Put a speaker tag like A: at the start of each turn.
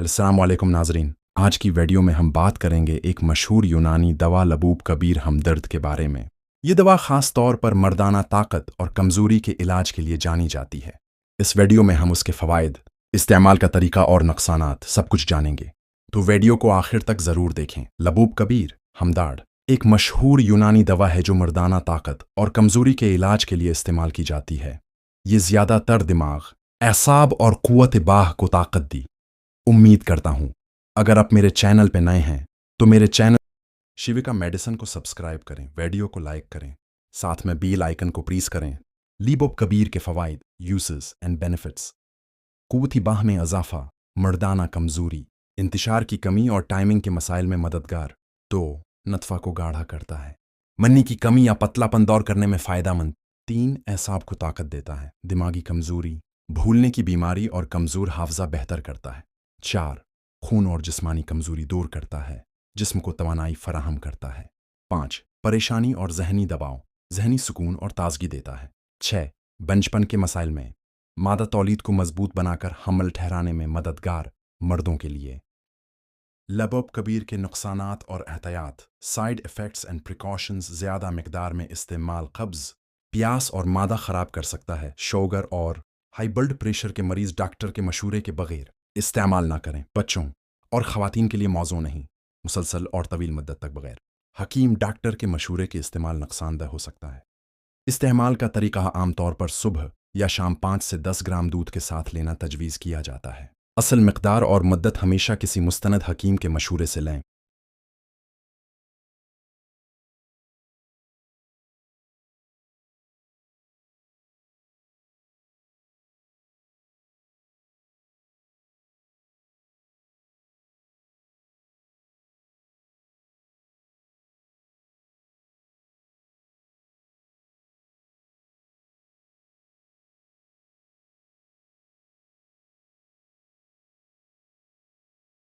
A: अस्सलाम वालेकुम नाजरीन। आज की वीडियो में हम बात करेंगे एक मशहूर यूनानी दवा लबूब कबीर हमदर्द के बारे में। ये दवा ख़ास तौर पर मर्दाना ताकत और कमज़ोरी के इलाज के लिए जानी जाती है। इस वीडियो में हम उसके फ़वाइद, इस्तेमाल का तरीका और नुकसानात सब कुछ जानेंगे, तो वीडियो को आखिर तक ज़रूर देखें। लबूब कबीर हमदर्द एक मशहूर यूनानी दवा है जो मर्दाना ताकत और कमज़ोरी के इलाज के लिए इस्तेमाल की जाती है। ये ज़्यादातर दिमाग, एसाब और क़ुव्वत बाह को ताकत दी। उम्मीद करता हूँ अगर आप मेरे चैनल पे नए हैं तो मेरे चैनल शिविका मेडिसिन को सब्सक्राइब करें, वीडियो को लाइक करें, साथ में बेल आइकन को प्रेस करें। लबूब कबीर के फ़वाइद, यूसेस एंड बेनिफिट्स। क़ुव्वती बाह में इजाफा, मर्दाना कमज़ोरी, इंतशार की कमी और टाइमिंग के मसाइल में मददगार। तो नतफ़ा को गाढ़ा करता है, मन्नी की कमी या पतलापन दौर करने में फ़ायदेमंद। 3 एसाब को ताकत देता है, दिमागी कमज़ोरी, भूलने की बीमारी और कमज़ोर हाफ़ज़ा बेहतर करता है। 4 खून और जिस्मानी कमज़ोरी दूर करता है, जिस्म को तवानाई फराहम करता है। 5 परेशानी और जहनी दबाव, जहनी सुकून और ताजगी देता है। 6 बंजपन के मसाइल में मादा तौलीद को मजबूत बनाकर हमल ठहराने में मददगार, मर्दों के लिए। लबूब कबीर के नुकसानात और एहतियात, साइड इफ़ेक्ट्स एंड प्रिकॉशंस। ज़्यादा मिकदार में इस्तेमाल कब्ज़, प्यास और मादा ख़राब कर सकता है। शुगर और हाई ब्लड प्रेशर के मरीज़ डॉक्टर के मशवरे के बगैर इस्तेमाल ना करें। बच्चों और ख़वातीन के लिए मौजू नहीं, मुसलसल और तवील मुद्दत तक बगैर हकीम डॉक्टर के मशवरे के इस्तेमाल नुकसानदेह हो सकता है। इस्तेमाल का तरीका आमतौर पर सुबह या शाम 5 से 10 ग्राम दूध के साथ लेना तजवीज़ किया जाता है। असल मिकदार और मुद्दत हमेशा किसी मुस्तनद हकीम के मशवरे से लें।